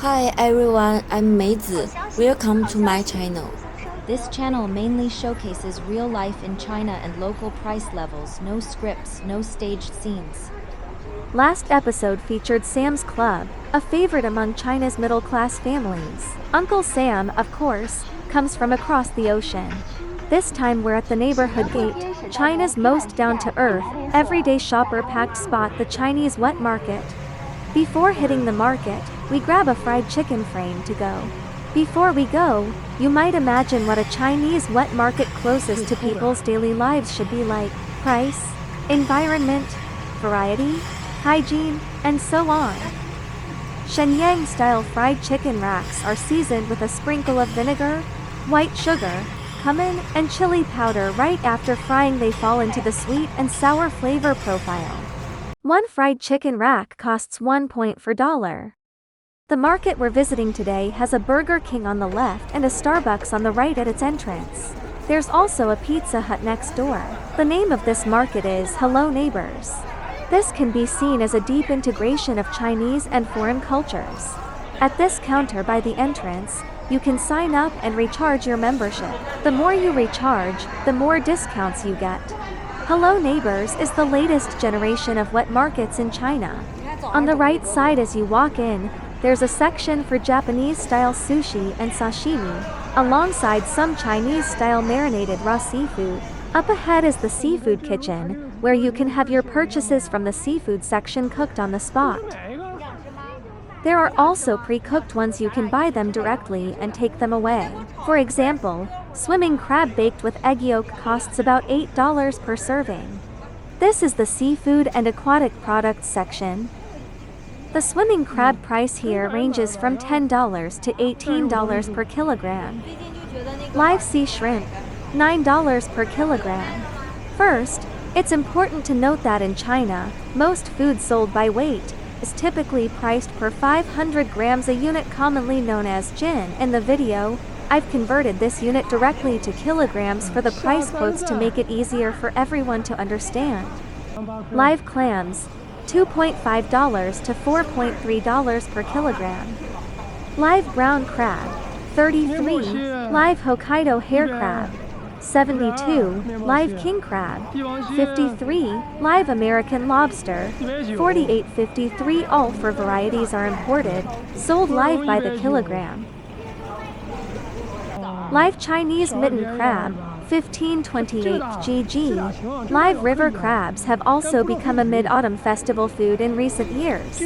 Hi everyone, I'm Meizi. Welcome to my channel. This channel mainly showcases real life in China and local price levels, no scripts, no staged scenes. Last episode featured Sam's Club, a favorite among China's middle-class families. Uncle Sam, of course, comes from across the ocean. This time we're at the neighborhood gate, China's most down-to-earth, everyday shopper-packed spot, the Chinese wet market. Before hitting the market, we grab a fried chicken frame to go. Before we go, you might imagine what a Chinese wet market closest to people's daily lives should be like: price, environment, variety, hygiene, and so on. Shenyang-style fried chicken racks are seasoned with a sprinkle of vinegar, white sugar, cumin, and chili powder. Right after frying, they fall into the sweet and sour flavor profile. One fried chicken rack costs $1. The market we're visiting today has a Burger King on the left and a Starbucks on the right at its entrance. There's also a Pizza Hut next door. The name of this market is Hello Neighbors. This can be seen as a deep integration of Chinese and foreign cultures. At this counter by the entrance, you can sign up and recharge your membership. The more you recharge, the more discounts you get. Hello Neighbors is the latest generation of wet markets in China. On the right side as you walk in, there's a section for Japanese-style sushi and sashimi, alongside some Chinese-style marinated raw seafood. Up ahead is the seafood kitchen, where you can have your purchases from the seafood section cooked on the spot. There are also pre-cooked ones. You can buy them directly and take them away. For example, swimming crab baked with egg yolk costs about $8 per serving. This is the seafood and aquatic products section. The swimming crab price here ranges from $10 to $18 per kilogram. Live sea shrimp, $9 per kilogram. First, it's important to note that in China, most food sold by weight is typically priced per 500 grams, a unit commonly known as jin. In the video, I've converted this unit directly to kilograms for the price quotes to make it easier for everyone to understand. Live clams, $2.5 to $4.3 per kilogram. Live brown crab, 33. Live Hokkaido hair crab, 72. Live king crab, 53. Live American lobster, 48.53. All four varieties are imported, sold live by the kilogram. Live Chinese mitten crab, 1528 GG. Live river crabs have also become a mid-autumn festival food in recent years.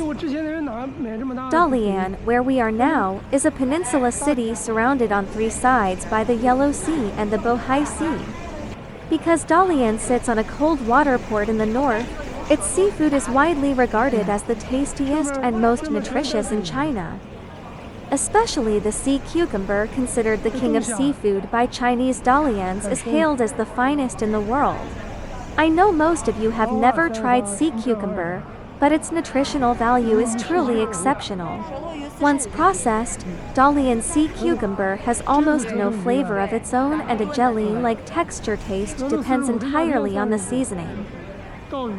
Dalian, where we are now, is a peninsula city surrounded on three sides by the Yellow Sea and the Bohai Sea. Because Dalian sits on a cold water port in the north, its seafood is widely regarded as the tastiest and most nutritious in China. Especially the sea cucumber, considered the king of seafood by Chinese Dalians, is hailed as the finest in the world. I know most of you have never tried sea cucumber, but its nutritional value is truly exceptional. Once processed, Dalian sea cucumber has almost no flavor of its own, and a jelly-like texture. Taste depends entirely on the seasoning.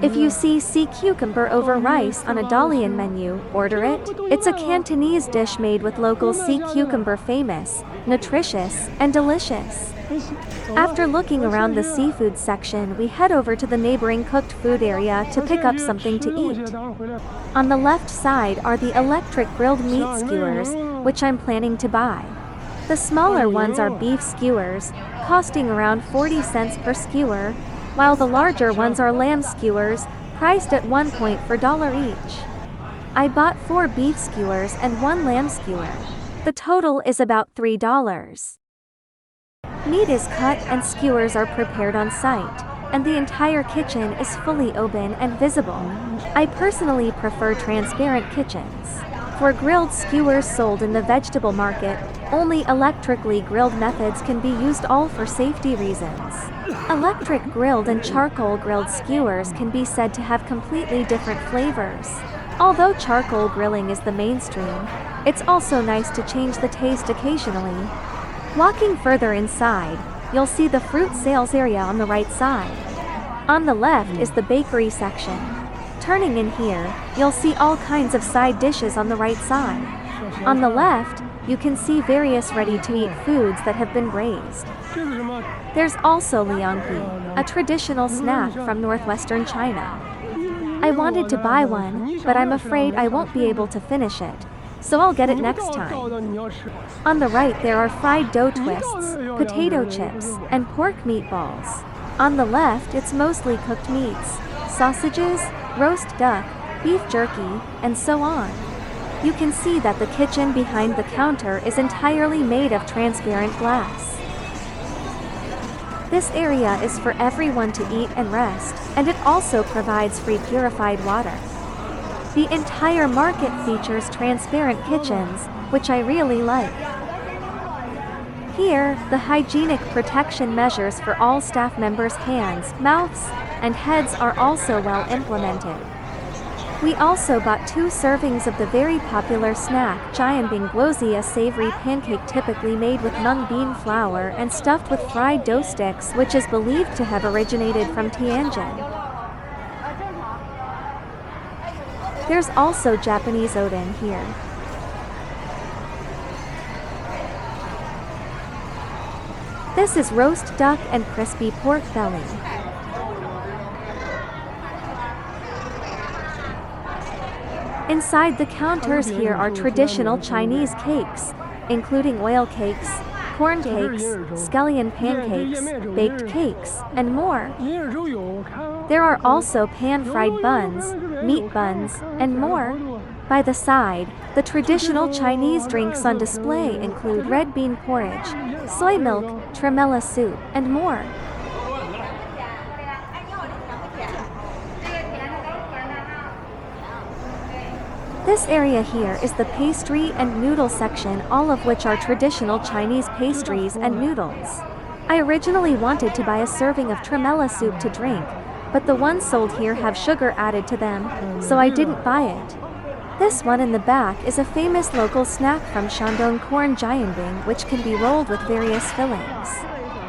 If you see sea cucumber over rice on a Dalian menu, order it. It's a Cantonese dish made with local sea cucumber, famous, nutritious, and delicious. After looking around the seafood section, we head over to the neighboring cooked food area to pick up something to eat. On the left side are the electric grilled meat skewers, which I'm planning to buy. The smaller ones are beef skewers, costing around 40 cents per skewer, while the larger ones are lamb skewers, priced at $1 each. I bought 4 beef skewers and 1 lamb skewer. The total is about $3. Meat is cut and skewers are prepared on site, and the entire kitchen is fully open and visible. I personally prefer transparent kitchens. For grilled skewers sold in the vegetable market, only electrically grilled methods can be used, all for safety reasons. Electric grilled and charcoal grilled skewers can be said to have completely different flavors. Although charcoal grilling is the mainstream, it's also nice to change the taste occasionally. Walking further inside, you'll see the fruit sales area on the right side. On the left is the bakery section. Turning in here, you'll see all kinds of side dishes on the right side. On the left, you can see various ready-to-eat foods that have been braised. There's also liangbi, a traditional snack from northwestern China. I wanted to buy one, but I'm afraid I won't be able to finish it, so I'll get it next time. On the right there are fried dough twists, potato chips, and pork meatballs. On the left it's mostly cooked meats, sausages, roast duck, beef jerky, and so on. You can see that the kitchen behind the counter is entirely made of transparent glass. This area is for everyone to eat and rest, and it also provides free purified water. The entire market features transparent kitchens, which I really like. Here, the hygienic protection measures for all staff members' hands, mouths, and heads are also well implemented. We also bought 2 servings of the very popular snack Jianbing, a savory pancake typically made with mung bean flour and stuffed with fried dough sticks, which is believed to have originated from Tianjin. There's also Japanese oden here. This is roast duck and crispy pork belly. Inside the counters here are traditional Chinese cakes, including oil cakes, corn cakes, scallion pancakes, baked cakes, and more. There are also pan-fried buns, meat buns, and more. By the side, the traditional Chinese drinks on display include red bean porridge, soy milk, tremella soup, and more. This area here is the pastry and noodle section, all of which are traditional Chinese pastries and noodles. I originally wanted to buy a serving of tremella soup to drink, but the ones sold here have sugar added to them, so I didn't buy it. This one in the back is a famous local snack from Shandong, corn jianbing, which can be rolled with various fillings.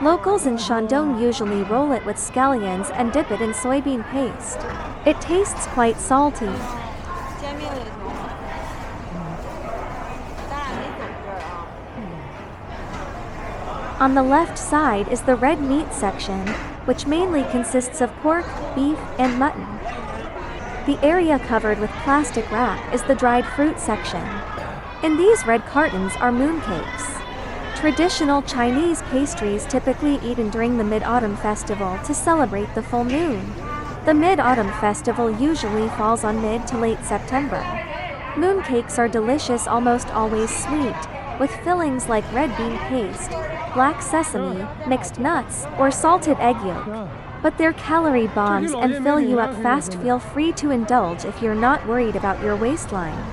Locals in Shandong usually roll it with scallions and dip it in soybean paste. It tastes quite salty. On the left side is the red meat section, which mainly consists of pork, beef, and mutton. The area covered with plastic wrap is the dried fruit section. In these red cartons are mooncakes. Traditional Chinese pastries typically eaten during the Mid-Autumn Festival to celebrate the full moon. The Mid-Autumn Festival usually falls on mid to late September. Mooncakes are delicious, almost always sweet, with fillings like red bean paste, black sesame, mixed nuts, or salted egg yolk. But they're calorie bombs and fill you up fast. Feel free to indulge if you're not worried about your waistline.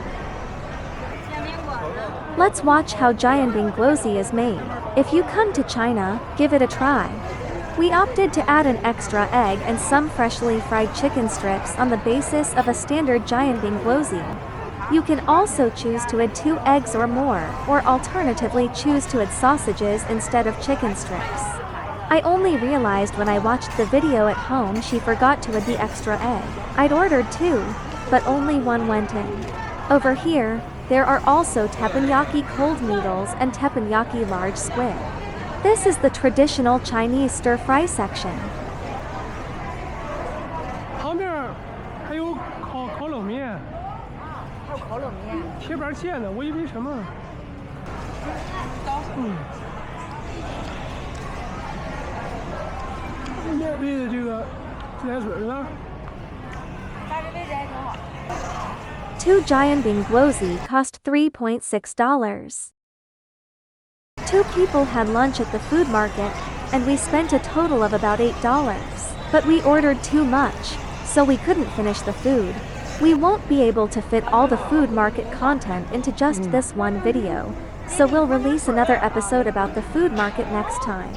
Let's watch how Jianbing is made. If you come to China, give it a try. We opted to add an extra egg and some freshly fried chicken strips on the basis of a standard Jianbing. You can also choose to add 2 eggs or more, or alternatively choose to add sausages instead of chicken strips. I only realized when I watched the video at home she forgot to add the extra egg. I'd ordered 2, but only 1 went in. Over here, there are also teppanyaki cold noodles and teppanyaki large squid. This is the traditional Chinese stir-fry section. Two Jianbing cost $3.6. 2 people had lunch at the food market, and we spent a total of about $8. But we ordered too much, so we couldn't finish the food. We won't be able to fit all the food market content into just this one video, so we'll release another episode about the food market next time.